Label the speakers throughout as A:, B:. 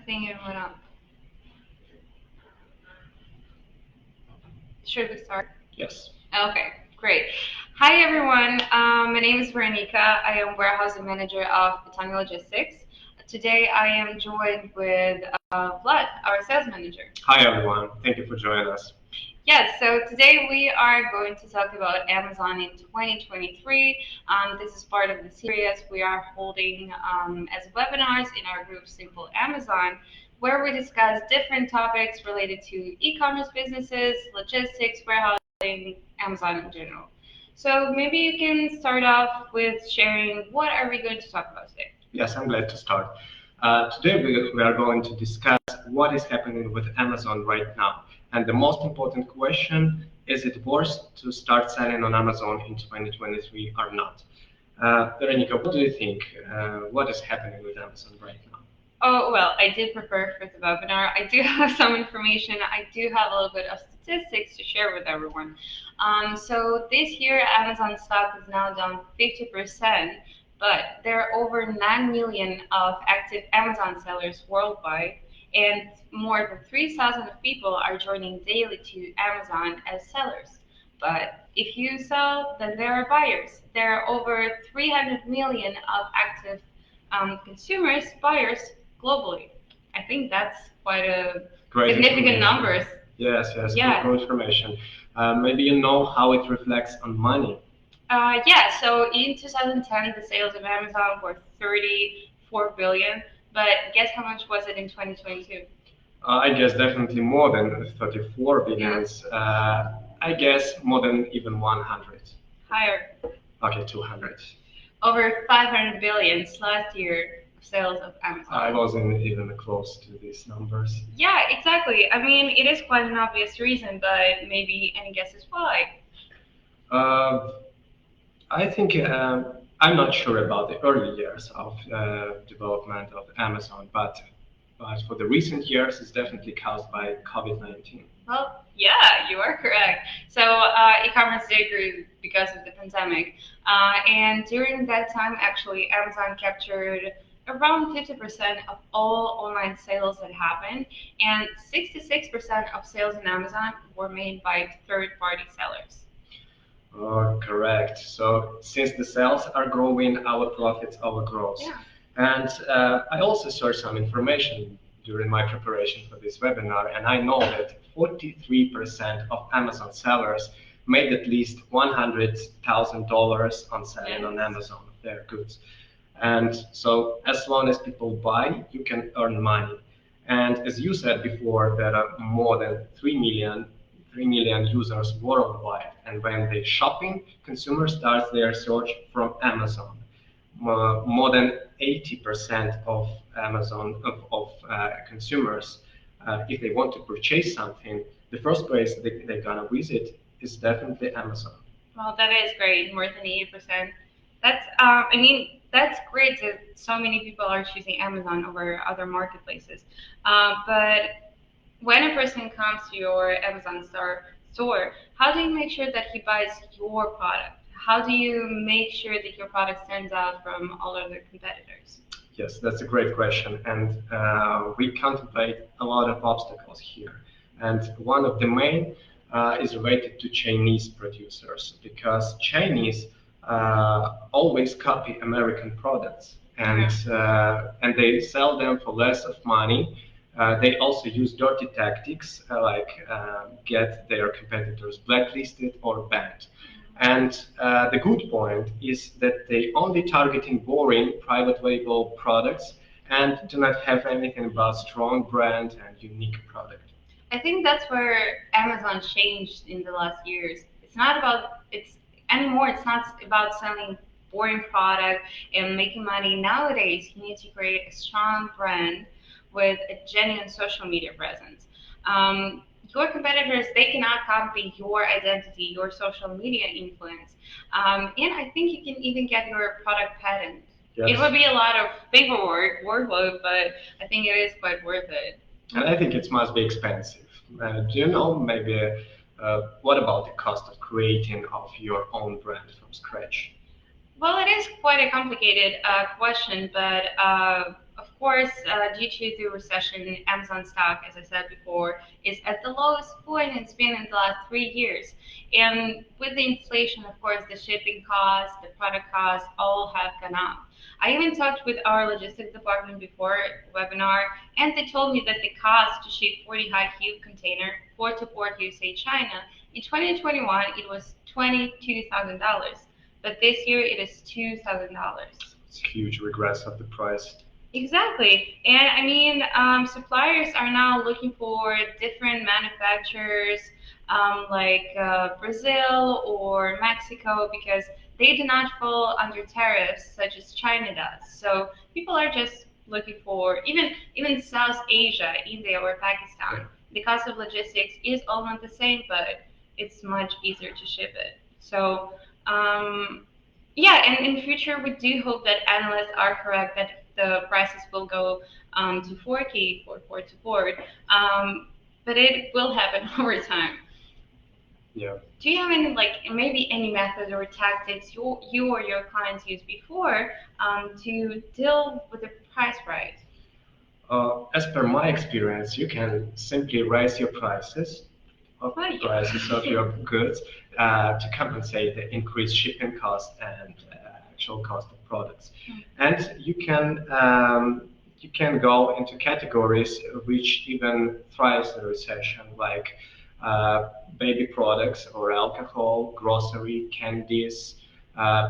A: think it went up. Should we start?
B: Yes.
A: Okay, great. Hi everyone, my name is Veronika. I am warehousing manager of PETANI Logistics. Today I am joined with Vlad, our sales manager.
B: Hi everyone, thank you for joining us.
A: Yes, so today we are going to talk about Amazon in 2023. This is part of the series we are holding as webinars in our group Simple Amazon, where we discuss different topics related to e-commerce businesses, logistics, warehousing, Amazon in general. So maybe you can start off with sharing what are we going to talk about today?
B: Yes, I'm glad to start. Today we are going to discuss what is happening with Amazon right now. And the most important question, is it worth to start selling on Amazon in 2023 or not? Veronika, what do you think? What is happening with Amazon right now?
A: Oh, well, I did prepare for the webinar. I do have some information. I do have a little bit of statistics to share with everyone. So this year, Amazon stock is now down 50%, but there are over 9 million of active Amazon sellers worldwide, and more than 3,000 people are joining daily to Amazon as sellers. But if you sell, then there are buyers. There are over 300 million of active consumers, buyers globally. I think that's quite a
B: Great
A: significant
B: information.
A: numbers.
B: Yes,
A: Yeah.
B: good information. Maybe you know how it reflects on money.
A: Yeah, so in 2010, the sales of Amazon were 34 billion, but guess how much was it in 2022?
B: I guess definitely more than 34 billions. I guess more than even 100.
A: Higher.
B: Okay, 200.
A: Over 500 billions last year of sales of Amazon.
B: I wasn't even close to these numbers.
A: Yeah, exactly. I mean, it is quite an obvious reason, but maybe any guesses why?
B: Uh, I think I'm not sure about the early years of development of Amazon, but for the recent years, it's definitely caused by COVID-19.
A: Well, yeah, you are correct. So e-commerce did grew because of the pandemic, and during that time, actually, Amazon captured around 50% of all online sales that happened, and 66% of sales in Amazon were made by third-party sellers.
B: Oh, correct. So since the sales are growing, our profits our growth.
A: Yeah.
B: And I also searched some information during my preparation for this webinar, and I know that 43% of Amazon sellers made at least $100,000 on selling on Amazon of their goods. And so as long as people buy, you can earn money. And as you said before, there are more than 3 million users worldwide. And when they shopping, consumers start their search from Amazon. More than 80% of Amazon of consumers, if they want to purchase something, the first place they're gonna visit is definitely Amazon.
A: Well, that is great. More than 80%. That's, I mean, that's great that so many people are choosing Amazon over other marketplaces. But when a person comes to your Amazon store, how do you make sure that he buys your product? How do you make sure that your product stands out from all other competitors?
B: Yes, that's a great question, and we contemplate a lot of obstacles here. And one of the main is related to Chinese producers, because Chinese always copy American products, and they sell them for less of money. They also use dirty tactics like get their competitors blacklisted or banned. And the good point is that they only targeting boring private label products and do not have anything about strong brand and unique product.
A: I think that's where Amazon changed in the last years. It's not about it's anymore. It's not about selling boring product and making money. Nowadays, you need to create a strong brand with a genuine social media presence. Your competitors, they cannot copy your identity, your social media influence, and I think you can even get your product patent. It
B: Yes.
A: would be a lot of paperwork, workload, but I think it is quite worth it.
B: And I think it must be expensive. Do you know maybe what about the cost of creating of your own brand from scratch?
A: Well, it is quite a complicated question, but Of course, due to the recession, Amazon stock, as I said before, is at the lowest point it's been in the last 3 years. And with the inflation, of course, the shipping costs, the product costs, all have gone up. I even talked with our logistics department before webinar, and they told me that the cost to ship 40 high cube container port to port USA China in 2021 it was $22,000, but this year it is $2,000.
B: It's huge regress of the price.
A: Exactly. And I mean, suppliers are now looking for different manufacturers like Brazil or Mexico because they do not fall under tariffs such as China does. So people are just looking for even South Asia, India or Pakistan.
B: Yeah.
A: The cost of logistics is almost the same, but it's much easier to ship it. So yeah, and in future, we do hope that analysts are correct that the prices will go to 4K for port to port, but it will happen over time.
B: Yeah.
A: Do you have any maybe any methods or tactics you or your clients used before to deal with the price rise?
B: As per my experience, you can simply raise your prices of
A: Oh, yeah.
B: prices of your goods to compensate the increased shipping cost and actual cost of products. And you can go into categories which even thrives the recession, like baby products or alcohol, grocery, candies,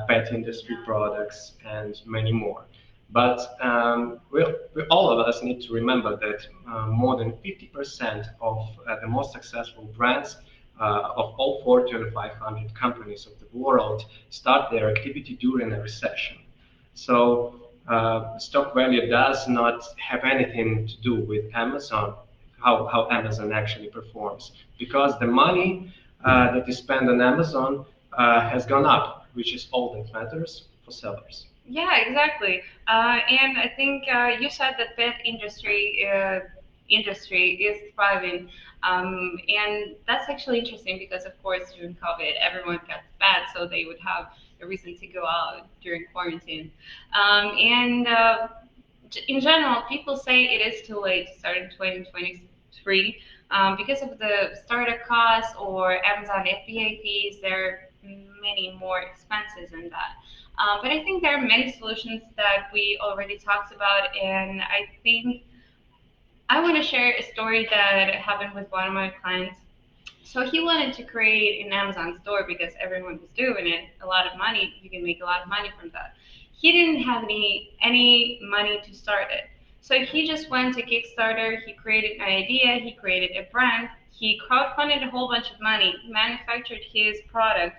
B: pet industry products, and many more. But all of us need to remember that more than 50% of the most successful brands of all Fortune 500 companies of the world start their activity during a recession. So stock value does not have anything to do with Amazon, how Amazon actually performs, because the money that is spent on Amazon has gone up, which is all that matters for sellers.
A: Yeah, exactly. And I think you said that pet industry is thriving, and that's actually interesting because, of course, during COVID, everyone got fat, so they would have a reason to go out during quarantine. And in general, people say it is too late to start in 2023 because of the startup costs or Amazon FBA fees. There are many more expenses than that. But I think there are many solutions that we already talked about, and I think I want to share a story that happened with one of my clients. So he wanted to create an Amazon store because everyone was doing it. A lot of money, you can make a lot of money from that. He didn't have any money to start it. So he just went to Kickstarter, he created an idea, he created a brand, he crowdfunded a whole bunch of money, manufactured his product,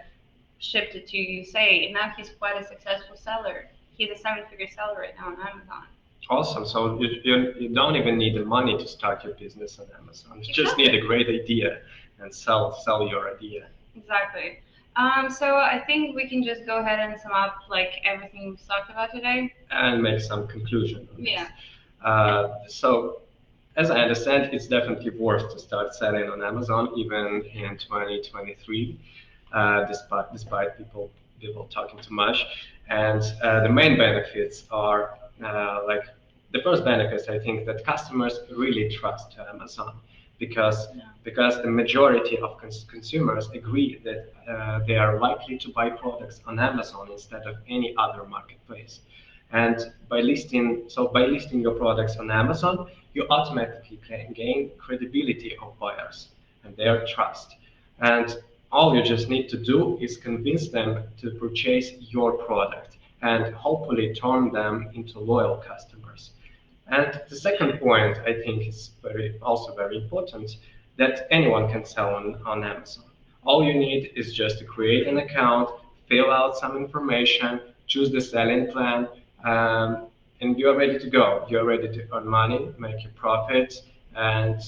A: shipped it to USA, and now he's quite a successful seller. He's a seven-figure seller right now on Amazon.
B: Awesome. So you don't even need the money to start your business on Amazon. You just need a great idea and sell your idea.
A: Exactly. So I think we can just go ahead and sum up like everything we've talked about today.
B: And make some conclusion on this.
A: Yeah.
B: So as I understand, it's definitely worth to start selling on Amazon even in 2023, despite people talking too much. And the main benefits are like the first benefits, I think, that customers really trust Amazon because the majority of consumers agree that they are likely to buy products on Amazon instead of any other marketplace. And by listing your products on Amazon, you automatically gain credibility of buyers and their trust. And all you just need to do is convince them to purchase your product and hopefully turn them into loyal customers. And the second point I think is also very important, that anyone can sell on Amazon. All you need is just to create an account, fill out some information, choose the selling plan, and you're ready to go. You're ready to earn money, make your profits, and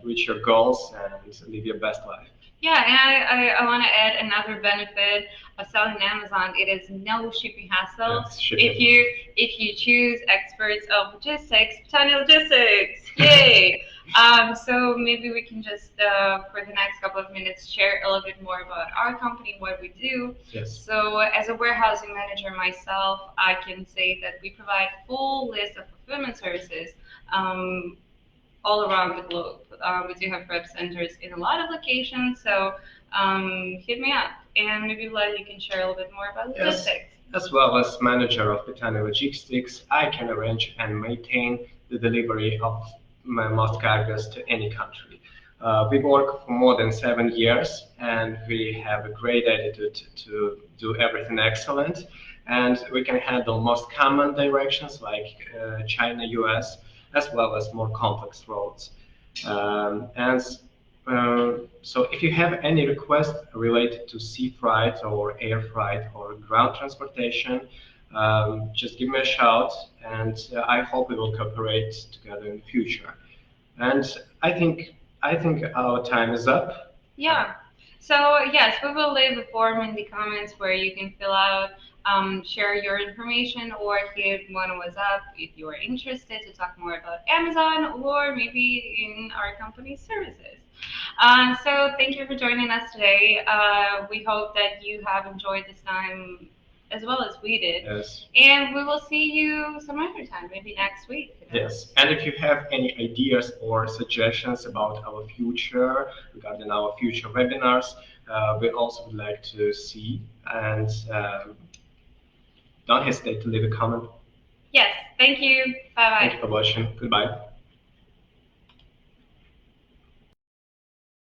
B: reach your goals and live your best life.
A: Yeah, and I want to add another benefit of selling Amazon. It is no shipping hassle.
B: Yes, shipping.
A: If you choose experts of logistics, PETANI Logistics, yay! So maybe we can just, for the next couple of minutes, share a little bit more about our company, what we do.
B: Yes.
A: So as a warehousing manager myself, I can say that we provide full list of fulfillment services all around the globe. We do have rep centers in a lot of locations, so hit me up. And maybe Vlad, you can share a little bit more about
B: Yes.
A: logistics.
B: As well as manager of PETANI Logistics, I can arrange and maintain the delivery of my most cargoes to any country. We work for more than 7 years, and we have a great attitude to do everything excellent. And we can handle most common directions like China, US, as well as more complex roads. And so if you have any request related to sea freight or air freight or ground transportation, just give me a shout, and I hope we will cooperate together in the future. And I think our time is up.
A: Yeah. So yes, we will leave a form in the comments where you can fill out, share your information, or hit one of us up if you are interested to talk more about Amazon or maybe in our company's services. So thank you for joining us today. We hope that you have enjoyed this time as well as we did.
B: Yes.
A: And we will see you some other time, maybe next week.
B: Yes, and if you have any ideas or suggestions about our future, regarding our future webinars, we also would like to see, and don't hesitate to leave a comment.
A: Yes, thank you. Bye-bye.
B: Thank you for watching. Goodbye.